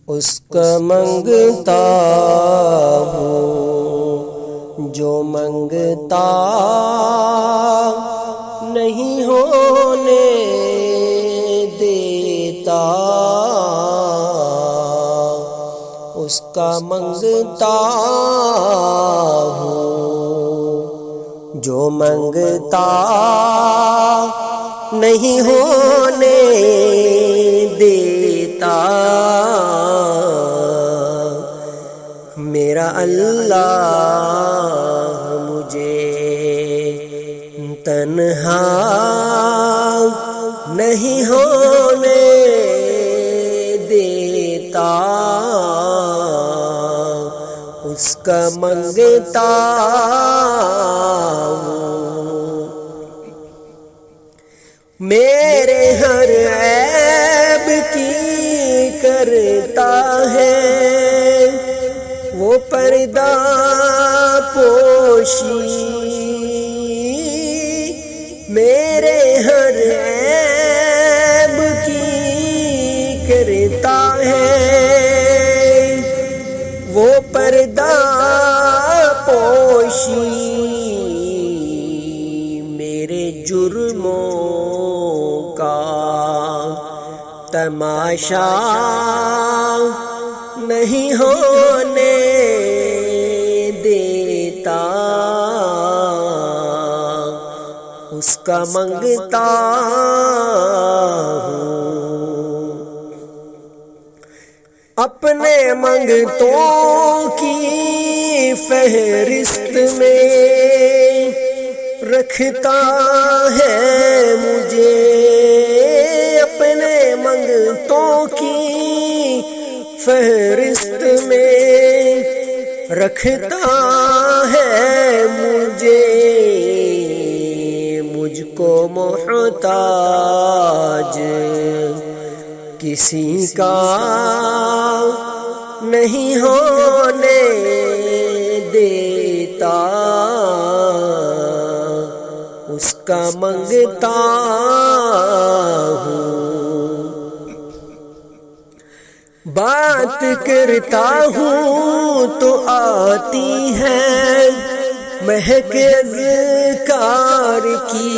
اس کا منگتا ہوں جو منگتا نہیں ہونے دیتا، اس کا منگتا ہوں جو منگتا نہیں ہونے دیتا۔ میرا اللہ مجھے تنہا نہیں ہونے دیتا، اس کا منگتا ہوں۔ میرے ہر عیب کی کرتا ہے وہ پردہ پوشی، میرے ہر عیب کی کرتا ہے وہ پردہ پوشی، میرے جرموں کا تماشا نہیں ہونے دیتا، اس کا منگتا ہوں۔ اپنے منگتوں کی فہرست میں رکھتا ہے مجھے، اپنے منگتوں کی فہرست میں رکھتا ہے مجھے، مجھ کو محتاج کسی کا نہیں ہونے دیتا، اس کا منگتا ہوں۔ بات کرتا ہوں تو آتی ہے مہک اذکار کی،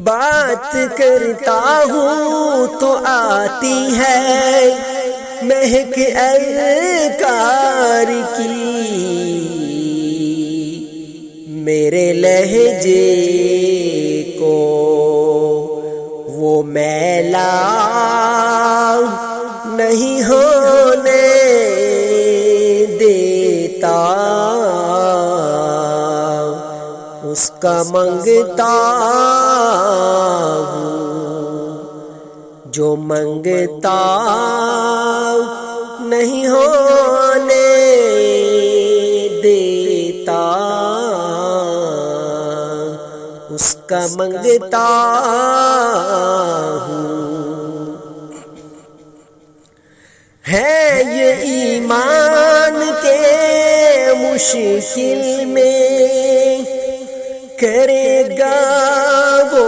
بات کرتا ہوں تو آتی ہے مہک اذکار کی، میرے لہجے کو وہ میلا نہیں ہونے دیتا، اس کا منگتا ہوں جو منگتا نہیں ہونے دیتا، اس کا منگتا ہوں۔ ہے یہ ایمان کے مشکل میں کرے گا وہ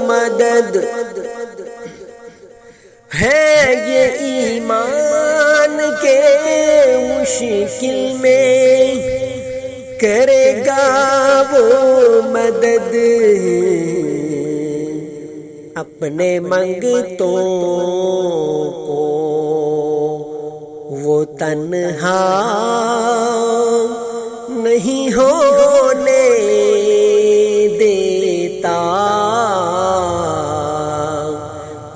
مدد، ہے یہ ایمان کے مشکل میں کرے گا وہ مدد، اپنے منگتوں کو وہ تنہا نہیں ہونے دیتا،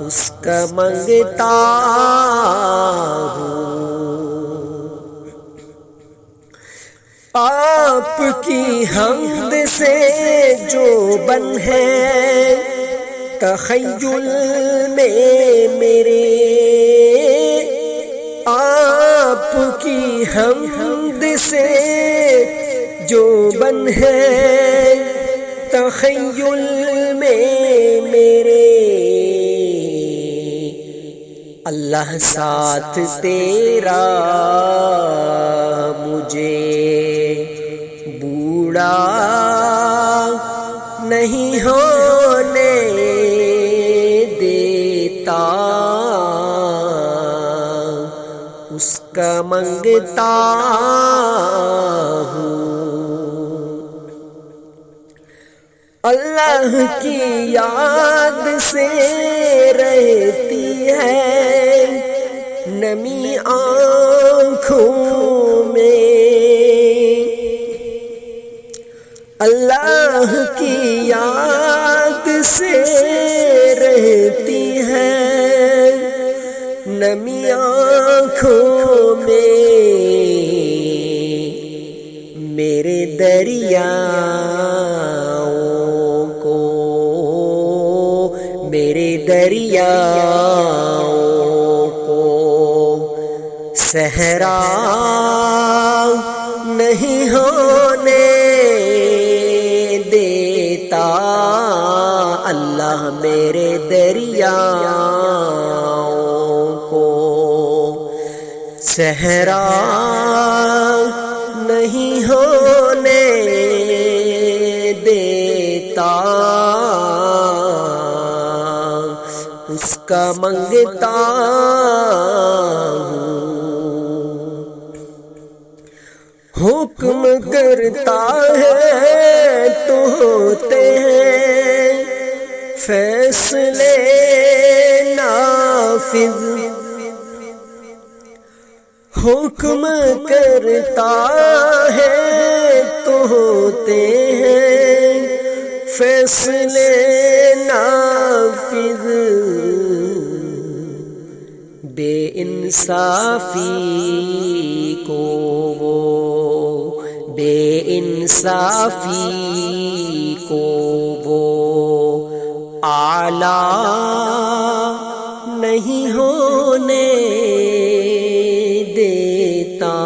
اس کا منگتا ہوں۔ آپ کی حمد سے جو بن ہے تخیل میں میرے، آپ کی حمد سے جو بن ہے تخیل میں میرے، اللہ ساتھ تیرا مجھے بوڑھا نہیں ہونے دیتا، اس کا منگتا ہوں۔ اللہ کی یاد سے رہتی ہے نمی آنکھوں میں، اللہ کی یاد سے رہتی ہے نمی آنکھوں میں، میرے دریاؤں کو، میرے دریاؤں کو صحرا نہیں ہونے دیتا اللہ، میرے دریاؤں کو صحرا نہیں ہونے دیتا، اس کا منگتا ہوں۔ حکم کرتا ہے تو ہوتے ہیں فیصلے نافذ، حکم کرتا ہے تو ہوتے ہیں فیصلے نافذ، بے انصافی کو وہ، بے انصافی کو وہ اعلیٰ نہیں ہونے دیتا،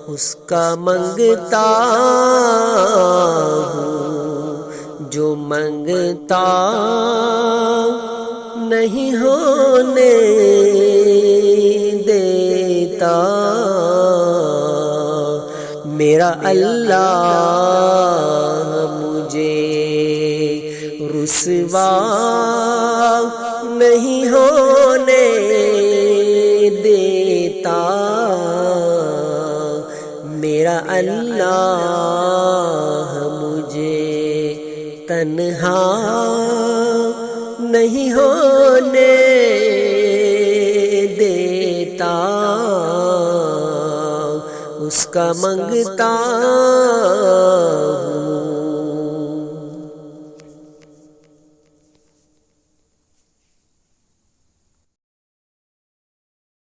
اس کا منگتا ہوں جو منگتا نہیں ہونے دیتا، میرا اللہ مجھے رسوا نہیں ہونے دیتا، میرا اللہ مجھے تنہا نہیں ہونے دیتا، اس کا منگتا